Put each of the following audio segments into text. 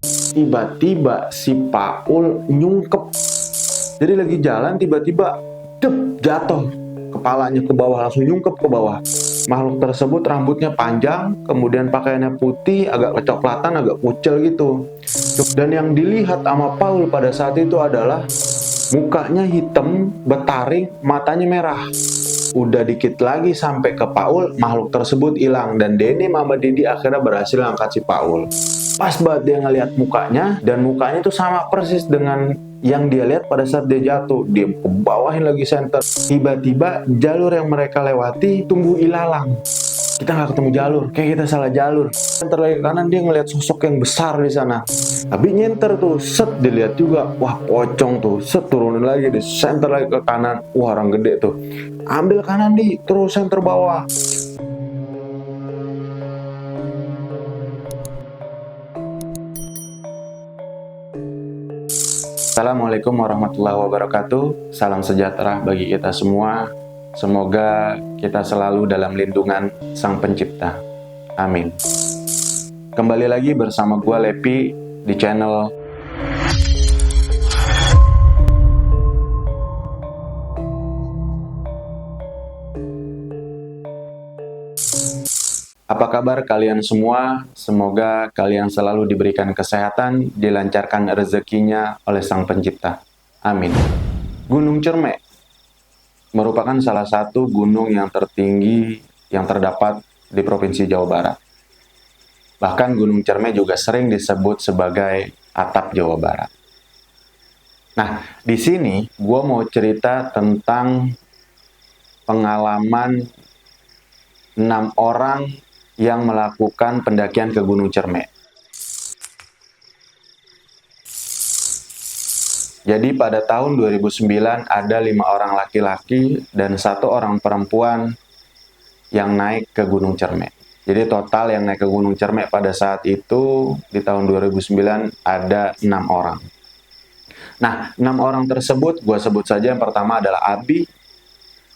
Tiba-tiba si Paul nyungkep. Jadi lagi jalan tiba-tiba jatuh. Kepalanya ke bawah, langsung nyungkep ke bawah. Makhluk tersebut rambutnya panjang, kemudian pakaiannya putih, agak kecoklatan, agak kucel gitu. Dan yang dilihat sama Paul pada saat itu adalah mukanya hitam, bertaring, matanya merah. Udah dikit lagi sampai ke Paul, makhluk tersebut hilang dan Denny sama Didi akhirnya berhasil angkat si Paul. Pas banget dia ngeliat mukanya, dan mukanya itu sama persis dengan yang dia lihat pada saat dia jatuh. Dia ke bawahin lagi senter. Tiba-tiba jalur yang mereka lewati tumbuh ilalang. Kita nggak ketemu jalur, kayak kita salah jalur. Senter lagi ke kanan, dia ngeliat sosok yang besar di sana. Tapi nyenter tuh, set dilihat juga, wah pocong tuh, set turunin lagi, di senter lagi ke kanan, wah orang gede tuh. Ambil kanan di, terus senter bawah. Assalamualaikum warahmatullahi wabarakatuh. Salam sejahtera bagi kita semua. Semoga kita selalu dalam lindungan Sang Pencipta. Amin. Kembali lagi bersama gua Lepi di channel Apa kabar kalian semua? Semoga kalian selalu diberikan kesehatan, dilancarkan rezekinya oleh Sang Pencipta. Amin. Gunung Cermek merupakan salah satu gunung yang tertinggi yang terdapat di Provinsi Jawa Barat. Bahkan Gunung Cermek juga sering disebut sebagai atap Jawa Barat. Nah, di sini gue mau cerita tentang pengalaman 6 orang yang melakukan pendakian ke Gunung Cermek. Jadi pada tahun 2009 ada 5 orang laki-laki dan 1 orang perempuan yang naik ke Gunung Cermek. Jadi total yang naik ke Gunung Cermek pada saat itu di tahun 2009 ada 6 orang. Nah, 6 orang tersebut gue sebut saja yang pertama adalah Abi,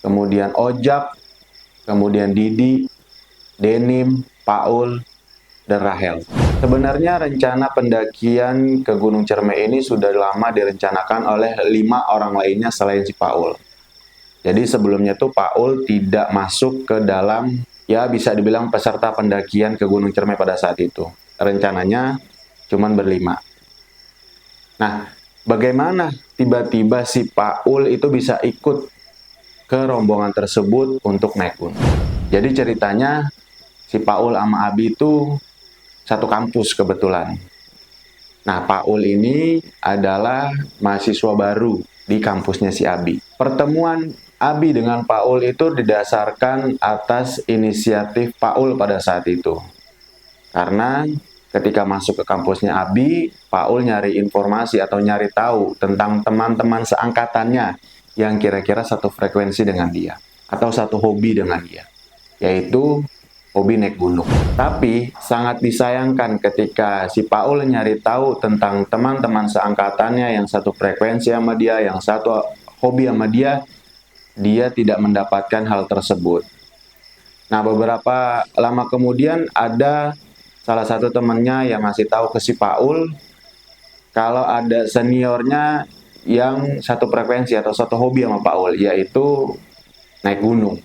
kemudian Ojak, kemudian Didi, Denim, Paul, dan Rahel. Sebenarnya rencana pendakian ke Gunung Cermek ini sudah lama direncanakan oleh 5 orang lainnya selain si Paul. Jadi sebelumnya tuh Paul tidak masuk ke dalam, ya bisa dibilang peserta pendakian ke Gunung Cermek pada saat itu. Rencananya cuman berlima. Nah, bagaimana tiba-tiba si Paul itu bisa ikut ke rombongan tersebut untuk naik gunung? Jadi ceritanya si Paul sama Abi itu satu kampus kebetulan. Nah, Paul ini adalah mahasiswa baru di kampusnya si Abi. Pertemuan Abi dengan Paul itu didasarkan atas inisiatif Paul pada saat itu. Karena ketika masuk ke kampusnya Abi, Paul nyari informasi atau nyari tahu tentang teman-teman seangkatannya yang kira-kira satu frekuensi dengan dia atau satu hobi dengan dia, yaitu hobi naik gunung. Tapi sangat disayangkan ketika si Paul nyari tahu tentang teman-teman seangkatannya yang satu frekuensi sama dia, yang satu hobi sama dia, dia tidak mendapatkan hal tersebut. Nah, beberapa lama kemudian ada salah satu temannya yang ngasih tahu ke si Paul kalau ada seniornya yang satu frekuensi atau satu hobi sama Paul, yaitu naik gunung.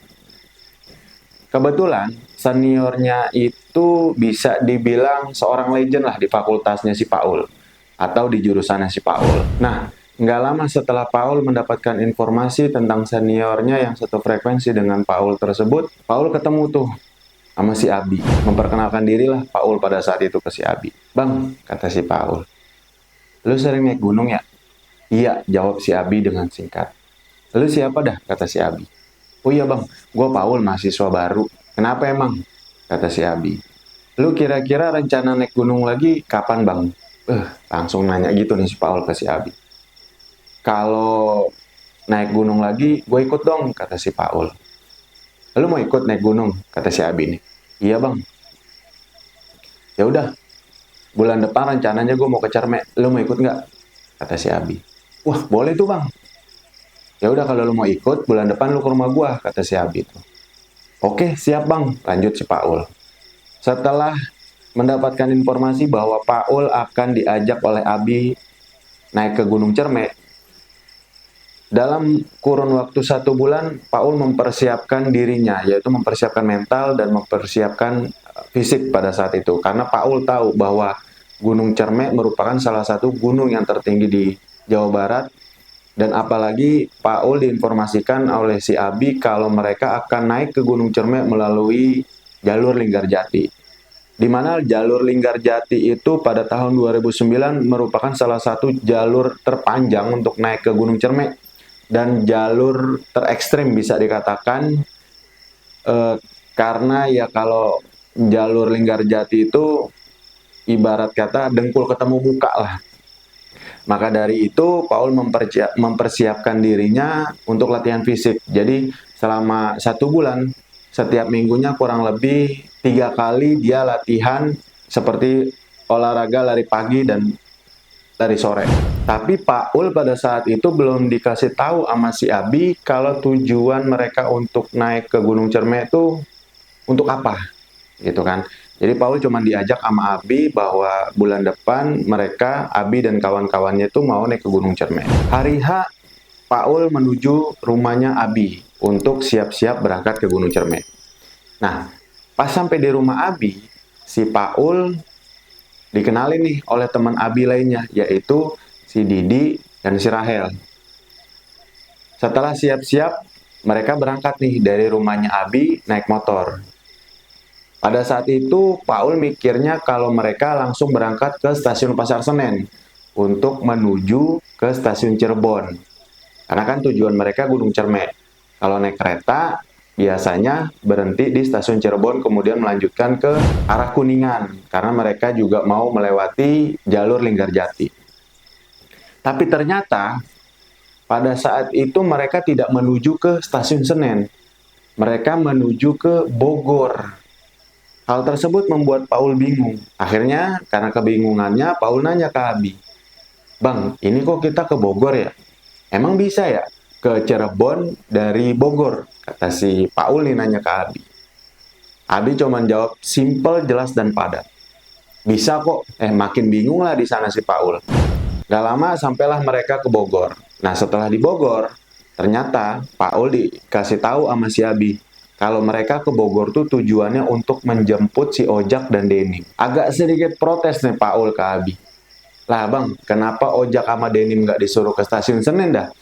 Kebetulan seniornya itu bisa dibilang seorang legend lah di fakultasnya si Paul atau di jurusannya si Paul. Nah, nggak lama setelah Paul mendapatkan informasi tentang seniornya yang satu frekuensi dengan Paul tersebut, Paul ketemu tuh sama si Abi. Memperkenalkan dirilah Paul pada saat itu ke si Abi. "Bang," kata si Paul, "lu sering naik gunung ya?" "Iya," jawab si Abi dengan singkat. "Lu siapa dah?" kata si Abi. "Oh iya bang, gue Paul, mahasiswa baru." "Kenapa emang?" kata si Abi. "Lu kira-kira rencana naik gunung lagi kapan bang?" Langsung nanya gitu nih si Paul ke si Abi. "Kalau naik gunung lagi, gue ikut dong," kata si Paul. "Lu mau ikut naik gunung?" kata si Abi nih. "Iya bang." "Ya udah, bulan depan rencananya gue mau ke Cermek. Lu mau ikut nggak?" kata si Abi. "Wah boleh tuh bang." "Ya udah kalau lu mau ikut, bulan depan lu ke rumah gua," kata si Abi tuh. "Oke, siap bang," lanjut si Paul. Setelah mendapatkan informasi bahwa Paul akan diajak oleh Abi naik ke Gunung Cermek. Dalam kurun waktu 1 bulan, Paul mempersiapkan dirinya, yaitu mempersiapkan mental dan mempersiapkan fisik pada saat itu. Karena Paul tahu bahwa Gunung Cermek merupakan salah satu gunung yang tertinggi di Jawa Barat, dan apalagi Paul diinformasikan oleh si Abi kalau mereka akan naik ke Gunung Cermek melalui jalur Linggarjati. Di mana jalur Linggarjati itu pada tahun 2009 merupakan salah satu jalur terpanjang untuk naik ke Gunung Cermek dan jalur terekstrim bisa dikatakan, karena ya kalau jalur Linggarjati itu ibarat kata dengkul ketemu muka lah. Maka dari itu Paul mempersiapkan dirinya untuk latihan fisik. Jadi selama 1 bulan, setiap minggunya kurang lebih 3 kali dia latihan seperti olahraga lari pagi dan lari sore. Tapi Paul pada saat itu belum dikasih tahu sama si Abi kalau tujuan mereka untuk naik ke Gunung Cermek itu untuk apa, gitu kan. Jadi Paul cuma diajak sama Abi bahwa bulan depan mereka, Abi dan kawan-kawannya itu mau naik ke Gunung Cermek. Hari H, Paul menuju rumahnya Abi untuk siap-siap berangkat ke Gunung Cermek. Nah, pas sampai di rumah Abi, si Paul dikenalin nih oleh teman Abi lainnya, yaitu si Didi dan si Rahel. Setelah siap-siap, mereka berangkat nih dari rumahnya Abi naik motor. Pada saat itu, Paul mikirnya kalau mereka langsung berangkat ke stasiun Pasar Senen untuk menuju ke stasiun Cirebon. Karena kan tujuan mereka Gunung Cermek. Kalau naik kereta, biasanya berhenti di stasiun Cirebon kemudian melanjutkan ke arah Kuningan. Karena mereka juga mau melewati jalur Linggarjati. Tapi ternyata, pada saat itu mereka tidak menuju ke stasiun Senen. Mereka menuju ke Bogor. Hal tersebut membuat Paul bingung. Akhirnya, karena kebingungannya, Paul nanya ke Abi, "Bang, ini kok kita ke Bogor ya? Emang bisa ya ke Cirebon dari Bogor?" Kata si Paul nih nanya ke Abi. Abi cuma jawab simple, jelas, dan padat. "Bisa kok." Makin bingung lah di sana si Paul. Gak lama sampailah mereka ke Bogor. Nah, setelah di Bogor, ternyata Paul dikasih tahu sama si Abi kalau mereka ke Bogor tuh tujuannya untuk menjemput si Ojak dan Denim. Agak sedikit protes nih Paul ke Abi. "Lah bang, kenapa Ojak sama Denim nggak disuruh ke stasiun Senen dah?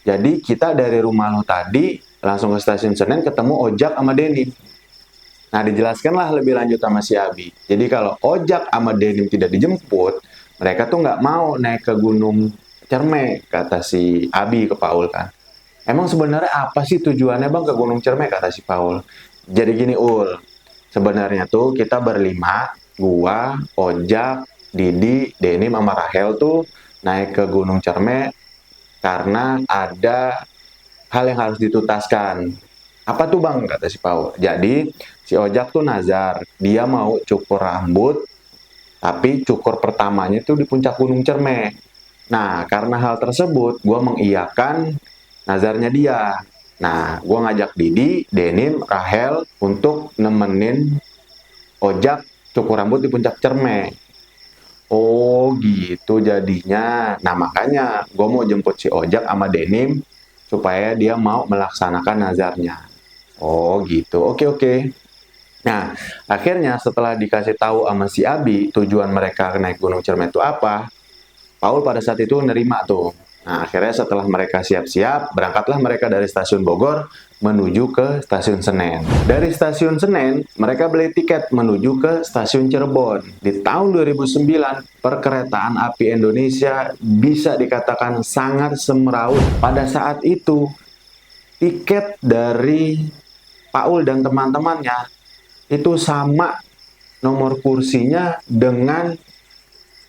Jadi kita dari rumah lo tadi langsung ke stasiun Senen ketemu Ojak sama Denim." Nah, dijelaskanlah lebih lanjut sama si Abi. Jadi kalau Ojak sama Denim tidak dijemput, mereka tuh nggak mau naik ke Gunung Cermek, kata si Abi ke Paul kan. "Emang sebenarnya apa sih tujuannya bang ke Gunung Cermek?" kata si Paul. "Jadi gini Ul, sebenarnya tuh kita berlima, gua, Ojak, Didi, Denim, sama Rahel tuh naik ke Gunung Cermek karena ada hal yang harus dituntaskan." "Apa tuh bang?" kata si Paul. Jadi si Ojak tuh nazar, dia mau cukur rambut, tapi cukur pertamanya tuh di puncak Gunung Cermek. Nah, karena hal tersebut, gue mengiyakan nazarnya dia. Nah, gue ngajak Didi, Denim, Rahel untuk nemenin Ojak cukur rambut di puncak Cermek. "Oh gitu jadinya." Nah, makanya gue mau jemput si Ojak sama Denim supaya dia mau melaksanakan nazarnya. "Oh gitu, oke oke." Nah, akhirnya setelah dikasih tahu sama si Abi tujuan mereka naik Gunung Cermek itu apa, Paul pada saat itu nerima tuh. Nah, akhirnya setelah mereka siap-siap, berangkatlah mereka dari stasiun Bogor menuju ke stasiun Senen. Dari stasiun Senen, mereka beli tiket menuju ke stasiun Cirebon. Di tahun 2009, perkeretaan api Indonesia bisa dikatakan sangat semeraut. Pada saat itu, tiket dari Paul dan teman-temannya itu sama nomor kursinya dengan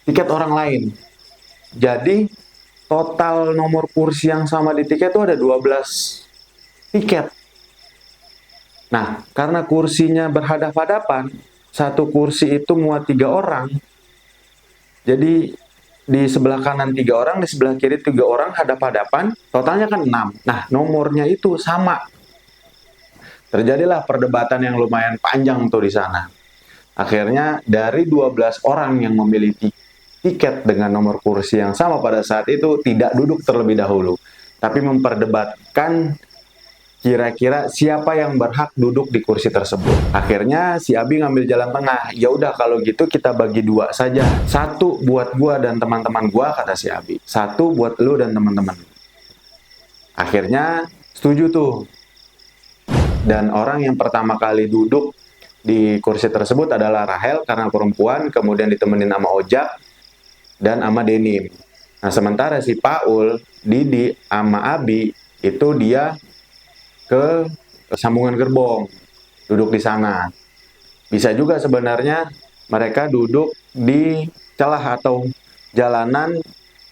tiket orang lain. Jadi total nomor kursi yang sama di tiket itu ada 12 tiket. Nah, karena kursinya berhadap-hadapan, satu kursi itu muat 3 orang. Jadi di sebelah kanan 3 orang, di sebelah kiri 3 orang hadap-hadapan, totalnya kan 6. Nah, nomornya itu sama. Terjadilah perdebatan yang lumayan panjang tuh di sana. Akhirnya dari 12 orang yang memiliki tiket dengan nomor kursi yang sama pada saat itu tidak duduk terlebih dahulu, tapi memperdebatkan kira-kira siapa yang berhak duduk di kursi tersebut. Akhirnya si Abi ngambil jalan tengah. Ya udah kalau gitu kita bagi dua saja. Satu buat gua dan teman-teman gua, kata si Abi. Satu buat lu dan teman-teman. Akhirnya setuju tuh. Dan orang yang pertama kali duduk di kursi tersebut adalah Rahel karena perempuan, kemudian ditemenin sama Ojak dan sama Denim. Nah, sementara si Paul, Didi, sama Abi itu dia ke sambungan gerbong, duduk di sana. Bisa juga sebenarnya mereka duduk di celah atau jalanan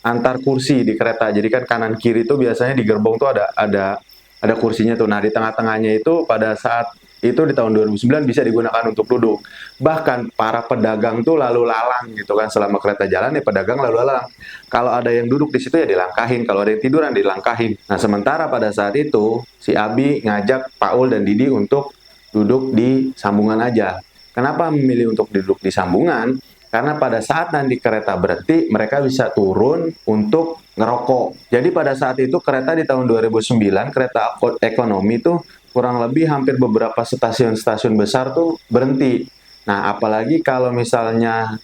antar kursi di kereta. Jadi kan kanan kiri itu biasanya di gerbong tuh ada kursinya tuh. Nah, di tengah-tengahnya itu pada saat itu di tahun 2009 bisa digunakan untuk duduk. Bahkan para pedagang tuh lalu lalang gitu kan, selama kereta jalan ya pedagang lalu lalang. Kalau ada yang duduk di situ ya dilangkahin, kalau ada yang tiduran dilangkahin. Nah, sementara pada saat itu si Abi ngajak Paul dan Didi untuk duduk di sambungan aja. Kenapa memilih untuk duduk di sambungan? Karena pada saat nanti kereta berhenti, mereka bisa turun untuk ngerokok. Jadi pada saat itu kereta di tahun 2009, kereta ekonomi tuh kurang lebih hampir beberapa stasiun-stasiun besar tuh berhenti. Nah, apalagi kalau misalnya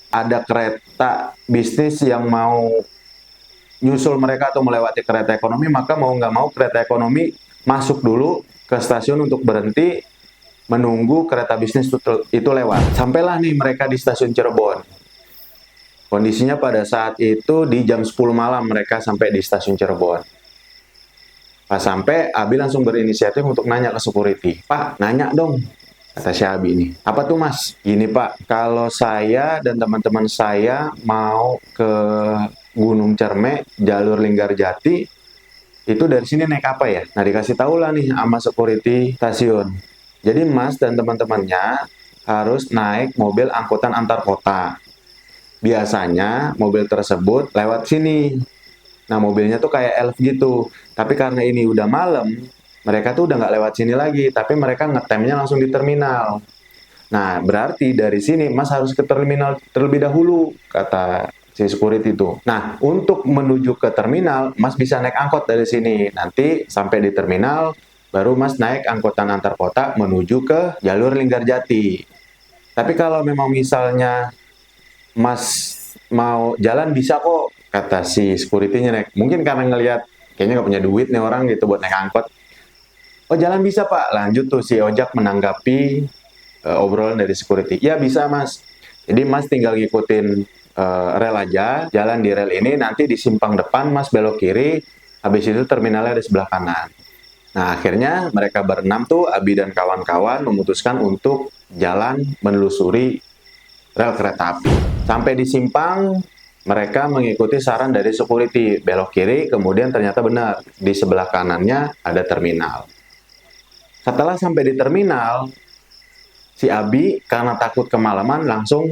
ada kereta bisnis yang mau nyusul mereka atau melewati kereta ekonomi, maka mau nggak mau kereta ekonomi masuk dulu ke stasiun untuk berhenti menunggu kereta bisnis itu lewat. Sampailah nih mereka di stasiun Cirebon. Kondisinya pada saat itu di jam 10 malam mereka sampai di stasiun Cirebon. Pas sampai, Abi langsung berinisiatif untuk nanya ke security. Pak, nanya dong, kata si Abi ini. Apa tuh mas? Gini Pak, kalau saya dan teman-teman saya mau ke Gunung Cermek, jalur Linggarjati, itu dari sini naik apa ya? Nah, dikasih tahu lah nih sama security stasiun. Jadi Mas dan teman-temannya harus naik mobil angkutan antar kota. Biasanya mobil tersebut lewat sini. Nah, mobilnya tuh kayak elf gitu. Tapi karena ini udah malam, mereka tuh udah nggak lewat sini lagi. Tapi mereka ngetemnya langsung di terminal. Nah, berarti dari sini Mas harus ke terminal terlebih dahulu, kata si security itu. Nah, untuk menuju ke terminal, Mas bisa naik angkot dari sini. Nanti sampai di terminal, baru Mas naik angkutan antar kota menuju ke jalur Linggarjati. Tapi kalau memang misalnya Mas mau jalan bisa kok, kata si security-nya naik. Mungkin karena ngelihat kayaknya nggak punya duit nih orang gitu buat naik angkot. Oh jalan bisa Pak, lanjut tuh si Ojak menanggapi obrolan dari security. Ya bisa Mas. Jadi Mas tinggal ngikutin rel aja, jalan di rel ini, nanti di simpang depan Mas belok kiri, habis itu terminalnya di sebelah kanan. Nah akhirnya mereka berenam tuh, Abi dan kawan-kawan memutuskan untuk jalan menelusuri rel kereta api. Sampai di simpang, mereka mengikuti saran dari security, belok kiri, kemudian ternyata benar, di sebelah kanannya ada terminal. Setelah sampai di terminal, si Abi karena takut kemalaman langsung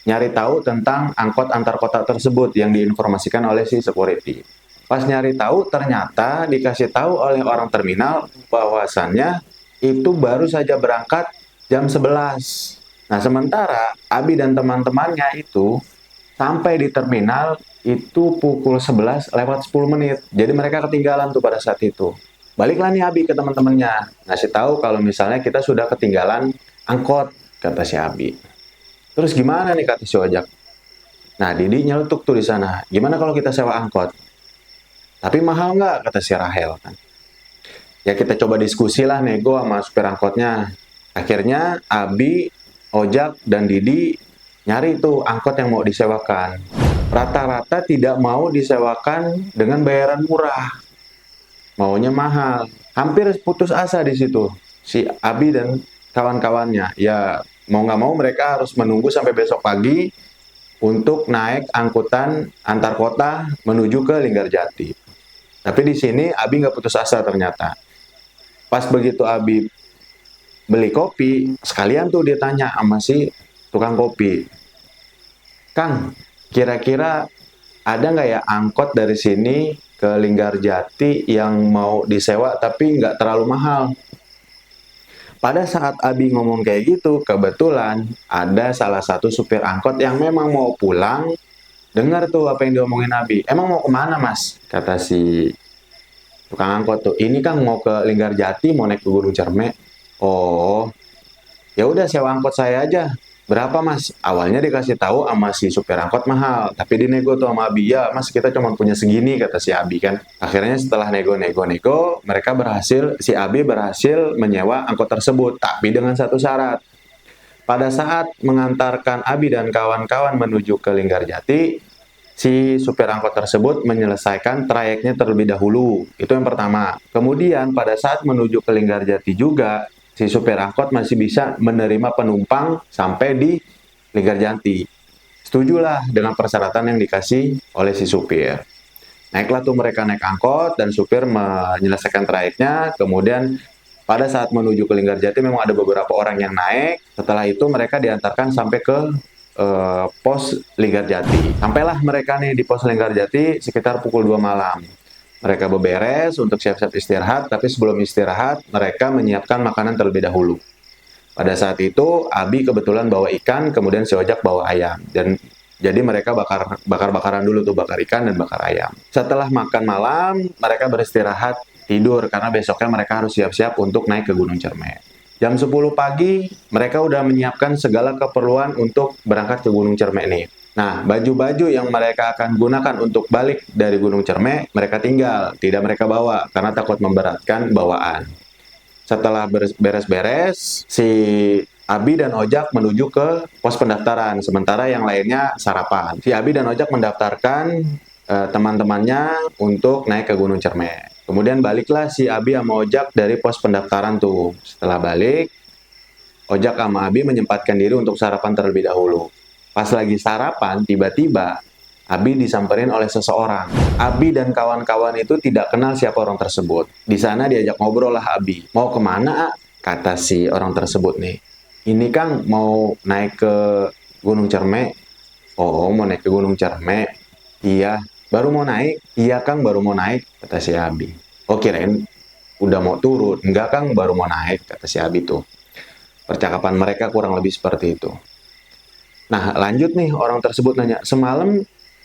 nyari tahu tentang angkot antar kota tersebut yang diinformasikan oleh si security. Pas nyari tahu, ternyata dikasih tahu oleh orang terminal bahwasannya itu baru saja berangkat jam 11. Nah, sementara Abi dan teman-temannya itu sampai di terminal itu pukul 11 lewat 10 menit. Jadi mereka ketinggalan tuh pada saat itu. Baliklah nih Abi ke teman-temannya, ngasih tahu kalau misalnya kita sudah ketinggalan angkot, kata si Abi. Terus gimana nih kata si Ojak? Nah, Didi nyeletuk tuh di sana. Gimana kalau kita sewa angkot? Tapi mahal nggak? Kata si Rahel kan. Ya kita coba diskusi lah nego sama supir angkotnya. Akhirnya Abi, Ojak, dan Didi nyari tuh angkot yang mau disewakan. Rata-rata tidak mau disewakan dengan bayaran murah. Maunya mahal. Hampir putus asa di situ. Si Abi dan kawan-kawannya. Ya mau nggak mau mereka harus menunggu sampai besok pagi untuk naik angkutan antar kota menuju ke Linggarjati. Tapi di sini Abi nggak putus asa ternyata. Pas begitu Abi beli kopi, sekalian tuh dia tanya sama si tukang kopi. Kang, kira-kira ada nggak ya angkot dari sini ke Linggarjati yang mau disewa tapi nggak terlalu mahal? Pada saat Abi ngomong kayak gitu, kebetulan ada salah satu supir angkot yang memang mau pulang, dengar tuh apa yang diomongin Abi. Emang mau kemana mas? Kata si tukang angkot tuh, ini kan mau ke Linggarjati, mau naik ke Gunung Cerme. Oh, ya udah sewa angkot saya aja. Berapa mas? Awalnya dikasih tahu sama si supir angkot mahal, tapi dinego tuh sama Abi. Ya mas, kita cuma punya segini, kata si Abi kan. Akhirnya setelah nego-nego-nego, mereka berhasil, si Abi berhasil menyewa angkot tersebut, tapi dengan satu syarat. Pada saat mengantarkan Abi dan kawan-kawan menuju ke Linggarjati, si supir angkot tersebut menyelesaikan trayeknya terlebih dahulu. Itu yang pertama. Kemudian pada saat menuju ke Linggarjati juga, si supir angkot masih bisa menerima penumpang sampai di Linggarjati. Setujulah dengan persyaratan yang dikasih oleh si supir. Naiklah tuh mereka naik angkot dan supir menyelesaikan trayeknya. Kemudian pada saat menuju ke Linggarjati memang ada beberapa orang yang naik. Setelah itu mereka diantarkan sampai ke pos Linggarjati. Sampailah mereka nih di pos Linggarjati sekitar pukul 2 malam. Mereka beberes untuk siap-siap istirahat, tapi sebelum istirahat mereka menyiapkan makanan terlebih dahulu. Pada saat itu Abi kebetulan bawa ikan, kemudian si Ojak bawa ayam. Dan jadi mereka bakar-bakaran dulu tuh, bakar ikan dan bakar ayam. Setelah makan malam, mereka beristirahat tidur karena besoknya mereka harus siap-siap untuk naik ke Gunung Cerme. Jam 10 pagi, mereka udah menyiapkan segala keperluan untuk berangkat ke Gunung Cerme nih. Nah, baju-baju yang mereka akan gunakan untuk balik dari Gunung Cerme, mereka tinggal, tidak mereka bawa, karena takut memberatkan bawaan. Setelah beres-beres, si Abi dan Ojak menuju ke pos pendaftaran, sementara yang lainnya sarapan. Si Abi dan Ojak mendaftarkan teman-temannya untuk naik ke Gunung Cerme. Kemudian baliklah si Abi sama Ojak dari pos pendaftaran tuh. Setelah balik, Ojak sama Abi menyempatkan diri untuk sarapan terlebih dahulu. Pas lagi sarapan, tiba-tiba Abi disamperin oleh seseorang. Abi dan kawan-kawan itu tidak kenal siapa orang tersebut. Di sana diajak ngobrol lah Abi. Mau kemana? Kata si orang tersebut nih. Ini Kang mau naik ke Gunung Cerme. Oh, mau naik ke Gunung Cerme. Iya, baru mau naik. Iya Kang, baru mau naik, kata si Abi. Oh kirain udah mau turun. Enggak Kang, baru mau naik, kata si Abi tuh. Percakapan mereka kurang lebih seperti itu. Nah, lanjut nih, orang tersebut nanya, semalam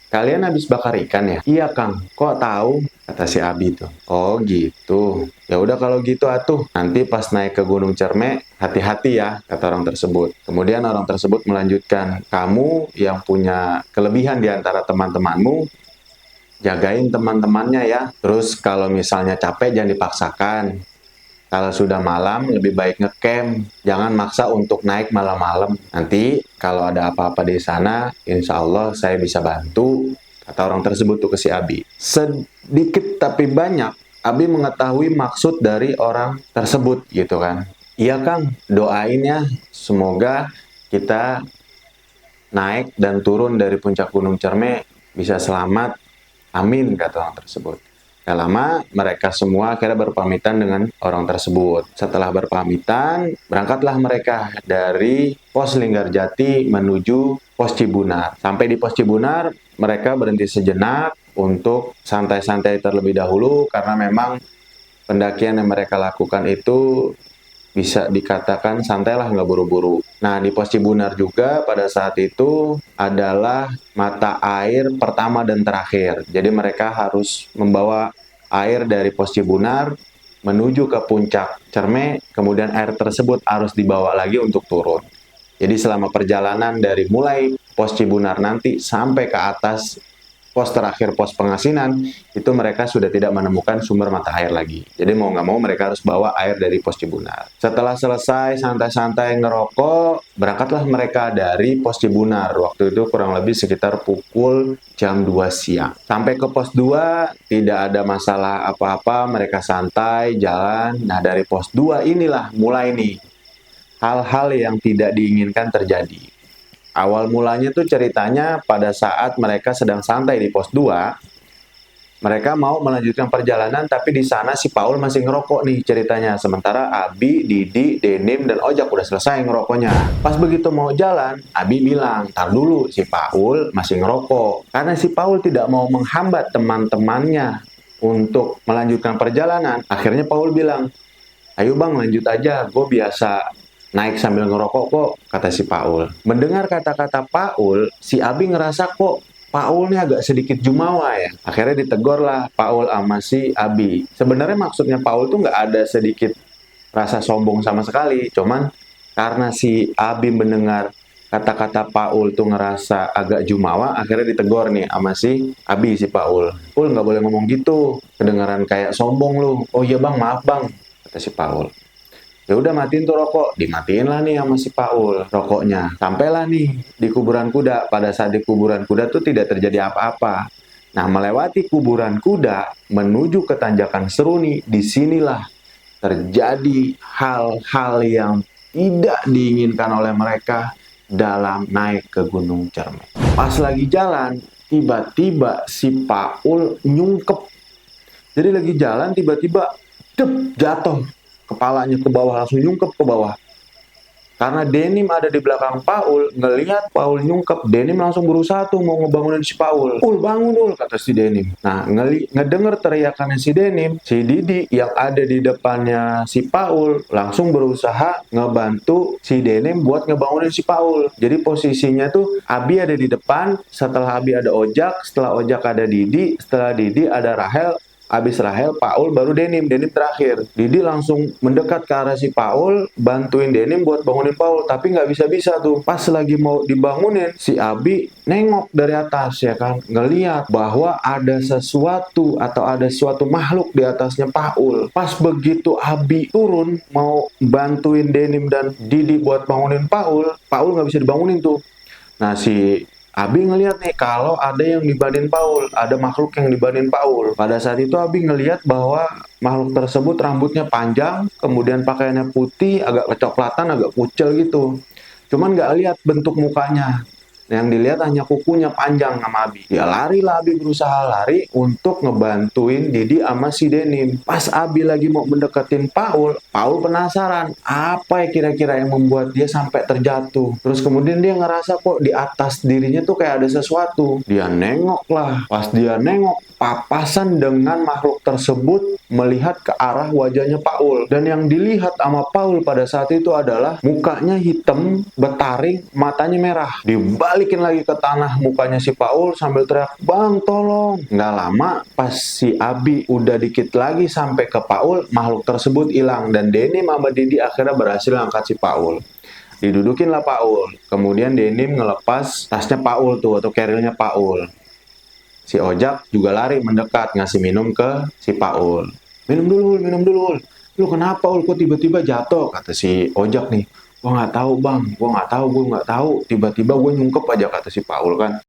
kalian habis bakar ikan ya? Iya Kang, kok tahu? Kata si Abi tuh. Oh gitu. Ya udah kalau gitu atuh. Nanti pas naik ke Gunung Cerme, hati-hati ya, kata orang tersebut. Kemudian orang tersebut melanjutkan, kamu yang punya kelebihan di antara teman-temanmu, jagain teman-temannya ya. Terus kalau misalnya capek jangan dipaksakan. Kalau sudah malam, lebih baik ngecamp. Jangan maksa untuk naik malam-malam. Nanti kalau ada apa-apa di sana, insya Allah saya bisa bantu. Kata orang tersebut tuh ke si Abi. Sedikit tapi banyak, Abi mengetahui maksud dari orang tersebut gitu kan. Iya Kang, doain ya. Semoga kita naik dan turun dari puncak Gunung Cerme bisa selamat. Amin, kata orang tersebut. Gak lama, mereka semua akhirnya berpamitan dengan orang tersebut. Setelah berpamitan, berangkatlah mereka dari pos Linggarjati menuju pos Cibunar. Sampai di pos Cibunar, mereka berhenti sejenak untuk santai-santai terlebih dahulu, karena memang pendakian yang mereka lakukan itu bisa dikatakan santai lah, nggak buru-buru. Nah, di pos Cibunar juga pada saat itu adalah mata air pertama dan terakhir. Jadi mereka harus membawa air dari pos Cibunar menuju ke puncak Cerme, kemudian air tersebut harus dibawa lagi untuk turun. Jadi selama perjalanan dari mulai pos Cibunar nanti sampai ke atas pos terakhir, pos Pengasinan, itu mereka sudah tidak menemukan sumber mata air lagi. Jadi mau nggak mau mereka harus bawa air dari pos Cibunar. Setelah selesai santai-santai ngerokok, berangkatlah mereka dari pos Cibunar. Waktu itu kurang lebih sekitar pukul jam 2 siang. Sampai ke pos 2, tidak ada masalah apa-apa, mereka santai, jalan. Nah, dari pos 2 inilah mulai nih hal-hal yang tidak diinginkan terjadi. Awal mulanya tuh ceritanya pada saat mereka sedang santai di pos 2, mereka mau melanjutkan perjalanan, tapi di sana si Paul masih ngerokok nih ceritanya. Sementara Abi, Didi, Denim, dan Ojak udah selesai ngerokoknya. Pas begitu mau jalan, Abi bilang, "Tar dulu, si Paul masih ngerokok." Karena si Paul tidak mau menghambat teman-temannya untuk melanjutkan perjalanan, akhirnya Paul bilang, Ayo bang, lanjut aja, gue biasa naik sambil ngerokok kok, kata si Paul. Mendengar kata-kata Paul, si Abi ngerasa kok Paul nih agak sedikit jumawa ya. Akhirnya ditegur lah Paul sama si Abi. Sebenarnya maksudnya Paul tuh nggak ada sedikit rasa sombong sama sekali. Cuman karena si Abi mendengar kata-kata Paul tuh ngerasa agak jumawa, akhirnya ditegur nih sama si Abi, si Paul. Paul nggak boleh ngomong gitu, kedengaran kayak sombong lu. Oh iya bang, maaf bang, kata si Paul. Ya udah, matiin tuh rokok, dimatiin lah nih sama si Paul rokoknya. Sampailah nih di kuburan kuda. Pada saat di kuburan kuda tuh tidak terjadi apa-apa. Nah, melewati kuburan kuda menuju ke tanjakan Seruni, disinilah terjadi hal-hal yang tidak diinginkan oleh mereka dalam naik ke Gunung Cermek. Pas lagi jalan, tiba-tiba si Paul nyungkep. Jadi lagi jalan, tiba-tiba jatuh, kepalanya ke bawah, langsung nyungkep ke bawah. Karena Denim ada di belakang Paul, ngelihat Paul nyungkep, Denim langsung berusaha tuh mau ngebangunin si Paul. Bangun Ul, kata si Denim. Nah, ngedenger teriakannya si Denim, si Didi yang ada di depannya si Paul langsung berusaha ngebantu si Denim buat ngebangunin si Paul. Jadi posisinya tuh Abi ada di depan, setelah Abi ada Ojak, setelah Ojak ada Didi, setelah Didi ada Rahel, abis Rahel, Paul, baru Denim terakhir. Didi langsung mendekat ke arah si Paul, bantuin Denim buat bangunin Paul, tapi nggak bisa-bisa tuh. Pas lagi mau dibangunin, si Abi nengok dari atas ya kan, ngeliat bahwa ada sesuatu atau ada suatu makhluk di atasnya Paul. Pas begitu Abi turun mau bantuin Denim dan Didi buat bangunin Paul, Paul nggak bisa dibangunin tuh. Nah, si Abi ngelihat nih kalau ada yang dibanding Paul, ada makhluk yang dibanding Paul. Pada saat itu Abi ngelihat bahwa makhluk tersebut rambutnya panjang, kemudian pakaiannya putih, agak kecoklatan, agak kucel gitu. Cuman nggak lihat bentuk mukanya. Yang dilihat hanya kukunya panjang sama Abi. Ya lari lah, Abi berusaha lari untuk ngebantuin Didi sama si Denim. Pas Abi lagi mau mendeketin Paul, Paul penasaran apa ya kira-kira yang membuat dia sampai terjatuh. Terus kemudian dia ngerasa kok di atas dirinya tuh kayak ada sesuatu. Dia nengok lah. Pas dia nengok, papasan dengan makhluk tersebut melihat ke arah wajahnya Paul. Dan yang dilihat sama Paul pada saat itu adalah mukanya hitam, betaring, matanya merah. Dibalikin lagi ke tanah mukanya si Paul sambil teriak, "Bang, tolong!" Nggak lama, pas si Abi udah dikit lagi sampai ke Paul, makhluk tersebut hilang. Dan Denim sama Didi akhirnya berhasil angkat si Paul. Didudukin lah Paul. Kemudian Denim ngelepas tasnya Paul tuh, atau carrier-nya Paul. Si Ojak juga lari mendekat ngasih minum ke si Paul. Minum dulu, minum dulu. Lu kenapa Ul? Kok tiba-tiba jatuh? Kata si Ojak nih. Gua nggak tahu bang, gua nggak tahu. Tiba-tiba gue nyungkep aja, kata si Paul kan.